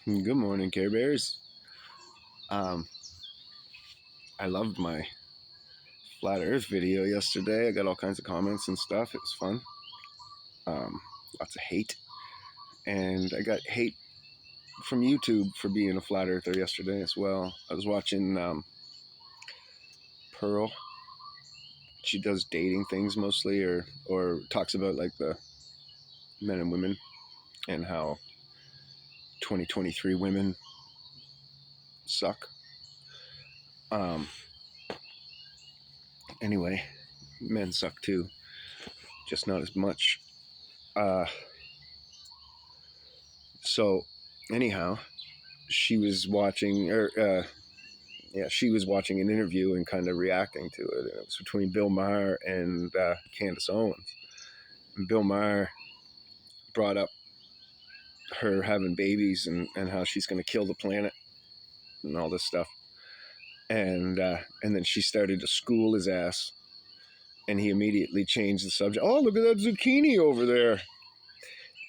Good morning, Care Bears. Um, I loved my flat Earth video yesterday. I got all kinds of comments and stuff. It was fun. Um, Lots of hate, and I got hate from YouTube for being a flat earther yesterday as well. I was watching Pearl. She does dating things mostly, or talks about like the men and women and how 2023 women suck. Um, anyway, men suck too, just not as much. Uh, so anyhow, she was watching, she was watching an interview and kind of reacting to it. And it was between Bill Maher and Candace Owens. And Bill Maher brought up her having babies and how she's going to kill the planet and all this stuff. And then she started to school his ass, and he immediately changed the subject. Oh, look at that zucchini over there!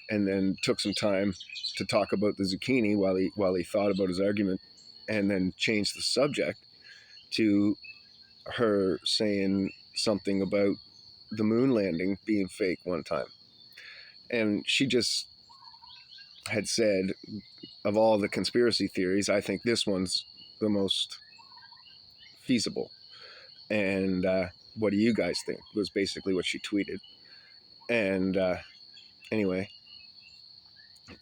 And then took some time to talk about the zucchini while he thought about his argument, and then changed the subject to her saying something about the moon landing being fake one time. And she just had said, of all the conspiracy theories, I think this one's the most feasible. And what do you guys think? Was basically what she tweeted. And anyway,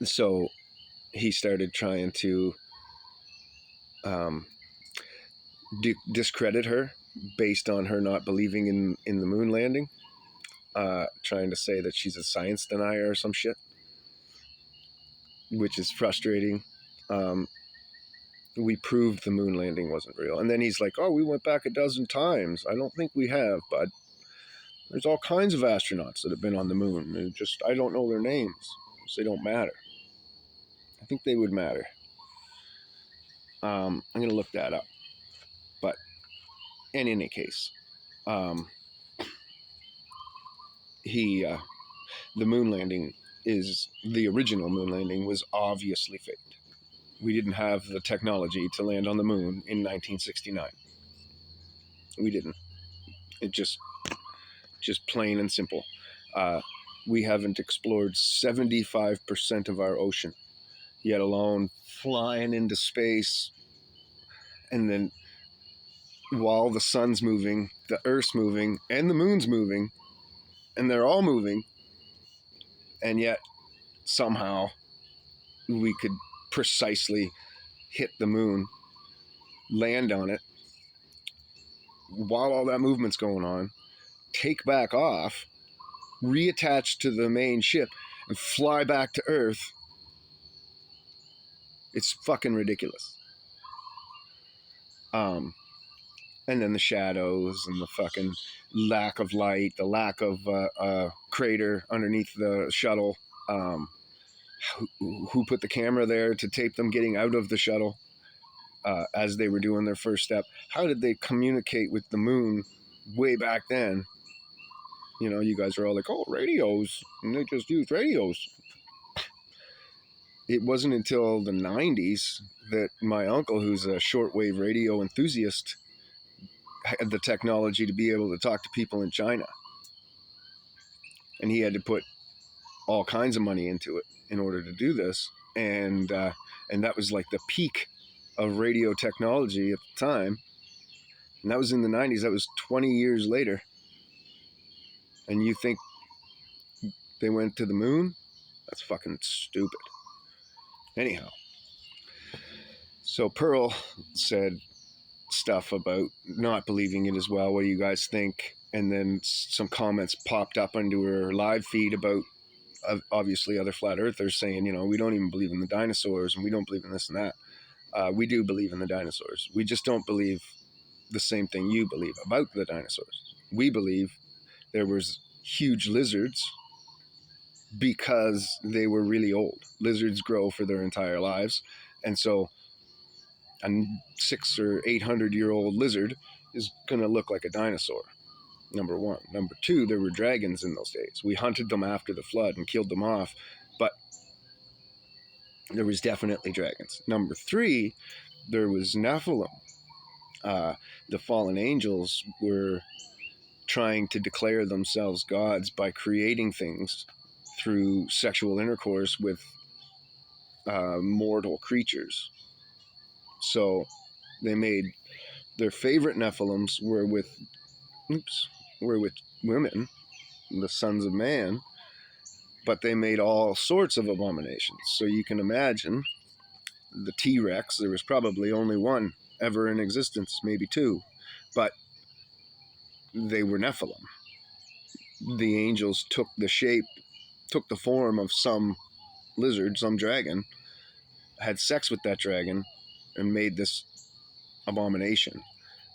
so he started trying to discredit her based on her not believing in the moon landing, trying to say that she's a science denier or some shit, which is frustrating. We proved the moon landing wasn't real. And then he's like, oh, we went back a dozen times. I don't think we have, bud. There's all kinds of astronauts that have been on the moon. I don't know their names, so they don't matter. I think they would matter. I'm going to look that up. But in any case, the moon landing the original moon landing was obviously faked. We didn't have the technology to land on the moon in 1969. We didn't. It just plain and simple. We haven't explored 75% of our ocean, yet alone flying into space. And then while the sun's moving, the Earth's moving, and the moon's moving, and they're all moving, and yet somehow we could precisely hit the moon, land on it, while all that movement's going on, take back off, reattach to the main ship, and fly back to Earth. It's fucking ridiculous. And then the shadows and the fucking lack of light, the lack of crater underneath the shuttle. Who put the camera there to tape them getting out of the shuttle as they were doing their first step? How did they communicate with the moon way back then? You know, you guys are all like, oh, radios. And they just used radios. It wasn't until the 90s that my uncle, who's a shortwave radio enthusiast, had the technology to be able to talk to people in China. And he had to put all kinds of money into it in order to do this. And that was like the peak of radio technology at the time. And that was in the 90s. That was 20 years later. And you think they went to the moon? That's fucking stupid. Anyhow, so Pearl said stuff about not believing it as well. What do you guys think? And then some comments popped up into her live feed about obviously other flat earthers saying, you know, we don't even believe in the dinosaurs and we don't believe in this and that. We do believe in the dinosaurs. We just don't believe the same thing you believe about the dinosaurs. We believe there was huge lizards because they were really old. Lizards grow for their entire lives. And so a 600 or 800-year-old lizard is going to look like a dinosaur, number one. Number two, there were dragons in those days. We hunted them after the flood and killed them off. But there was definitely dragons. Number 3, there was Nephilim. The fallen angels were trying to declare themselves gods by creating things through sexual intercourse with mortal creatures. So they made their favorite Nephilims were with women, the sons of man, but they made all sorts of abominations. So you can imagine the T-Rex, there was probably only one ever in existence, maybe 2, but they were Nephilim. The angels took the form of some lizard, some dragon, had sex with that dragon, and made this abomination,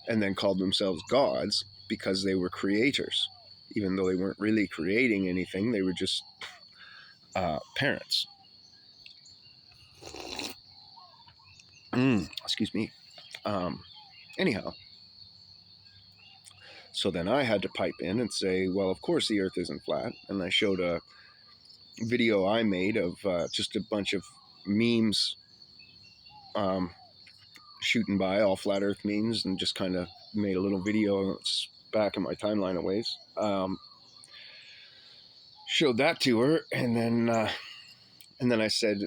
and then called themselves gods because they were creators. Even though they weren't really creating anything, they were just parents. Excuse me. Anyhow, so then I had to pipe in and say, well, of course the earth isn't flat. And I showed a video I made of just a bunch of memes shooting by, all flat earth memes, and just kind of made a little video. It's back in my timeline a ways. Showed that to her, and then I said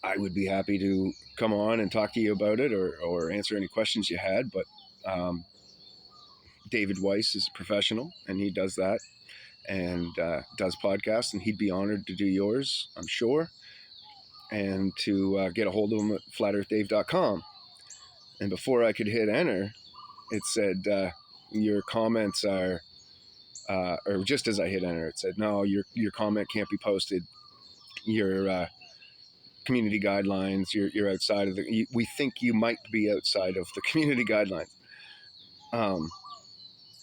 I would be happy to come on and talk to you about it, or answer any questions you had. But David Weiss is a professional, and he does that, and does podcasts, and he'd be honored to do yours, I'm sure, and to get a hold of him at flatearthdave.com. And before I could hit enter, it said your comments are, or just as I hit enter, it said, no, your comment can't be posted. Your community guidelines, you're outside of we think you might be outside of the community guidelines.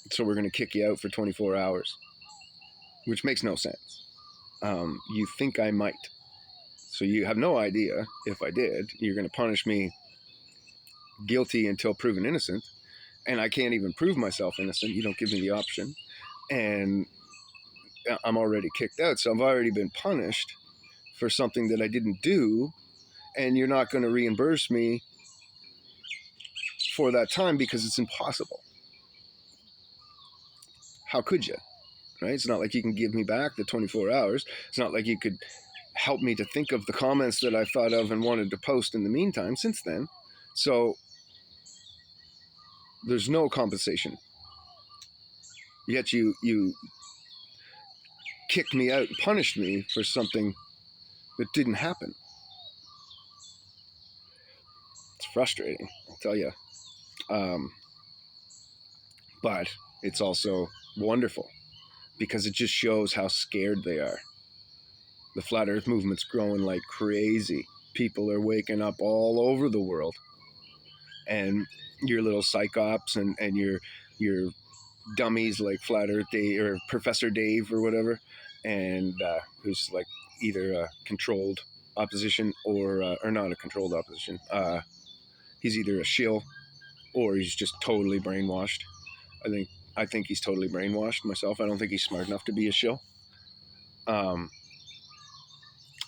So we're going to kick you out for 24 hours, which makes no sense. You think I might. So you have no idea if I did. You're going to punish me guilty until proven innocent. And I can't even prove myself innocent. You don't give me the option. And I'm already kicked out. So I've already been punished for something that I didn't do. And you're not going to reimburse me for that time because it's impossible. How could you? Right? It's not like you can give me back the 24 hours. It's not like you could help me to think of the comments that I thought of and wanted to post in the meantime since then. So there's no compensation. Yet you kicked me out and punished me for something that didn't happen. It's frustrating, I'll tell you. But it's also wonderful because it just shows how scared they are. The flat earth movement's growing like crazy. People are waking up all over the world. And your little psychops and your dummies like Flat Earth Dave or Professor Dave or whatever, and who's like either a controlled opposition or not a controlled opposition. He's either a shill or he's just totally brainwashed. I think he's totally brainwashed myself. I don't think he's smart enough to be a shill.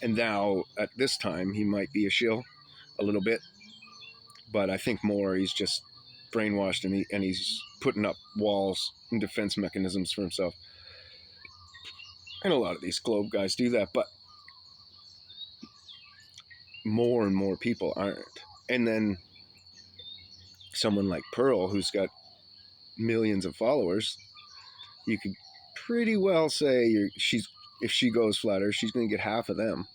And now at this time he might be a shill a little bit, but I think more he's just brainwashed and he's putting up walls and defense mechanisms for himself. And a lot of these globe guys do that, but more and more people aren't. And then someone like Pearl, who's got millions of followers, you could pretty well say if she goes flat earth, she's going to get half of them.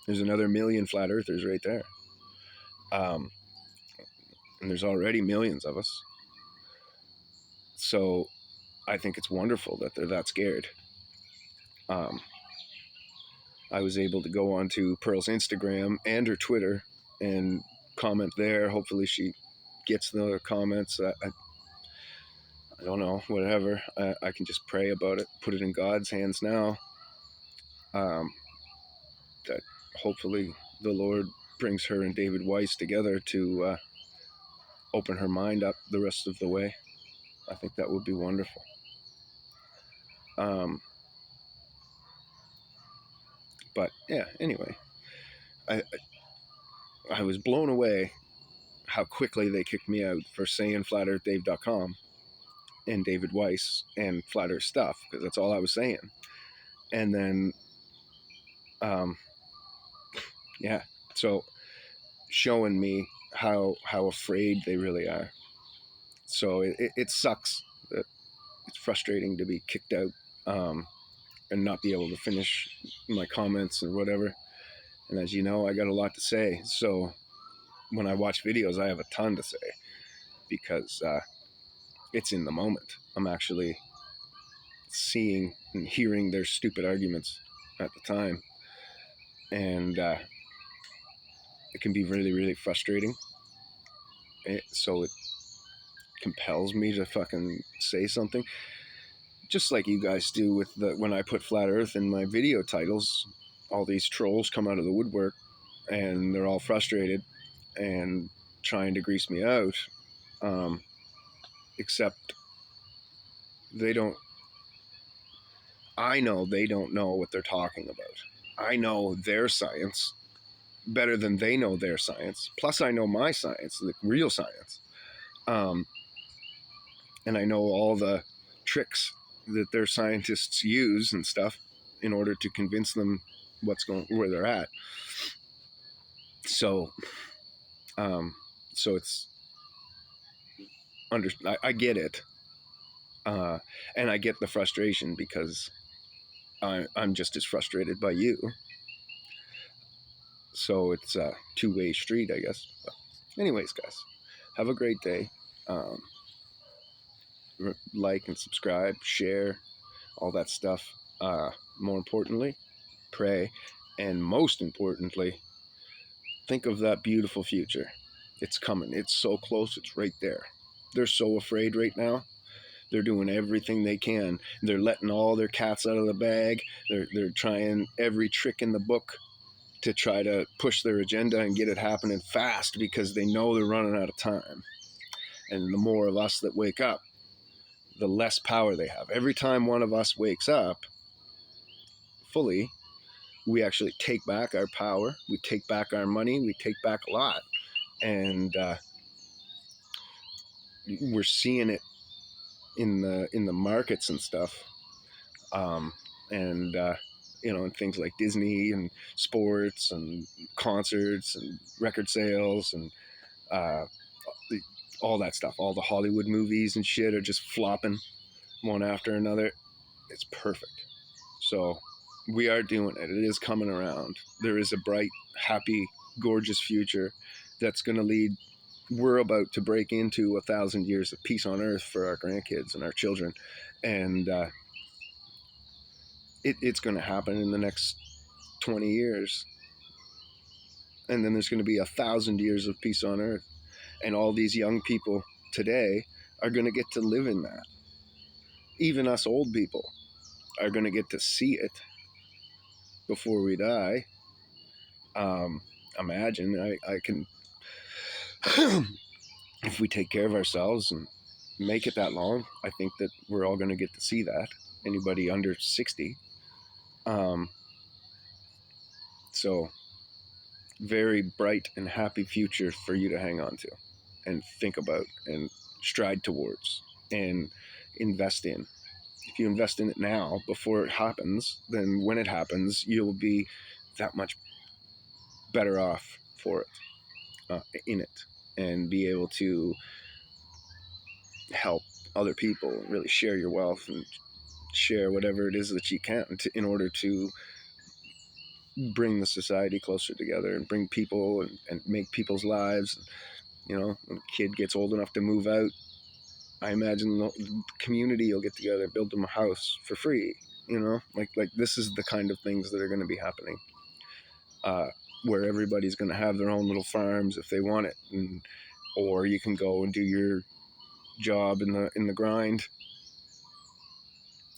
There's another million flat earthers right there. And there's already millions of us. So I think it's wonderful that they're that scared. I was able to go onto Pearl's Instagram and her Twitter and comment there. Hopefully she gets the comments. I don't know, whatever. I can just pray about it, put it in God's hands now. That hopefully the Lord brings her and David Weiss together to open her mind up the rest of the way. I think that would be wonderful. But yeah, anyway, I I was blown away how quickly they kicked me out for saying FlatEarthDave.com and David Weiss and Flat Earth stuff, because that's all I was saying. And then, yeah, so showing me how afraid they really are. So it sucks. It's frustrating to be kicked out, and not be able to finish my comments or whatever. And as you know, I got a lot to say. So when I watch videos, I have a ton to say because it's in the moment. I'm actually seeing and hearing their stupid arguments at the time. And it can be really, really frustrating. So it compels me to fucking say something. Just like you guys do with when I put Flat Earth in my video titles, all these trolls come out of the woodwork and they're all frustrated and trying to grease me out. Except they don't, I know they don't know what they're talking about. I know their science better than they know their science. Plus I know my science, the real science. And I know all the tricks that their scientists use and stuff in order to convince them where they're at. So, so it's I get it, and I get the frustration because I'm just as frustrated by you. So it's a two-way street, I guess. But anyways, guys, have a great day. Like and subscribe, share, all that stuff. More importantly, pray, and most importantly, think of that beautiful future. It's coming. It's so close. It's right there. They're so afraid right now. They're doing everything they can. They're letting all their cats out of the bag. They're trying every trick in the book to try to push their agenda and get it happening fast because they know they're running out of time. And the more of us that wake up, the less power they have. Every time one of us wakes up fully, we actually take back our power, we take back our money, we take back a lot. And we're seeing it in the markets and stuff. And and things like Disney and sports and concerts and record sales and all that stuff. All the Hollywood movies and shit are just flopping one after another. It's perfect. So we are doing it. It is coming around. There is a bright, happy, gorgeous future that's going to lead. We're about to break into 1,000 years of peace on earth for our grandkids and our children. And it's going to happen in the next 20 years. And then there's going to be 1,000 years of peace on earth. And all these young people today are going to get to live in that. Even us old people are going to get to see it before we die. Imagine, I can, if we take care of ourselves and make it that long, I think that we're all going to get to see that. Anybody under 60. So very bright and happy future for you to hang on to and think about and stride towards and invest in. If you invest in it now before it happens, then when it happens, you'll be that much better off for it, in it, and be able to help other people, really share your wealth and share whatever it is that you can in order to bring the society closer together and bring people and make people's lives. When a kid gets old enough to move out, I imagine the community will get together, build them a house for free. Like this is the kind of things that are going to be happening, where everybody's going to have their own little farms if they want it, or you can go and do your job in the grind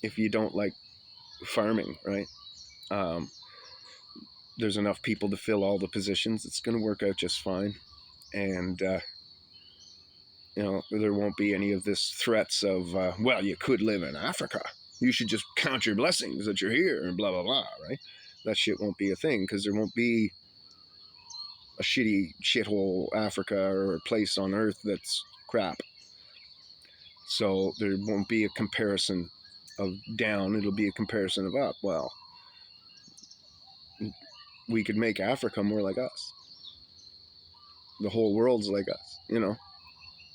if you don't like farming, right? There's enough people to fill all the positions. It's going to work out just fine. And, there won't be any of this threats of, well, you could live in Africa. You should just count your blessings that you're here and blah, blah, blah, right? that shit won't be a thing, because there won't be a shitty shithole Africa or a place on Earth that's crap. So there won't be a comparison of down, it'll be a comparison of up. Well, we could make Africa more like us. The whole world's like us, you know.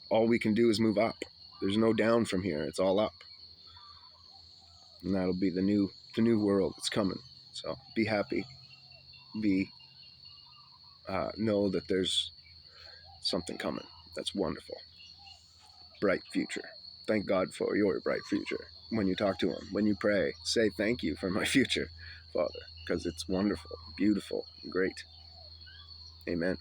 All we can do is move up. There's no down from here. It's all up. And that'll be the new world that's coming. So be happy. Know that there's something coming that's wonderful. Bright future. Thank God for your bright future. When you talk to him, when you pray, say thank you for my future, Father, because it's wonderful, beautiful, great. Amen.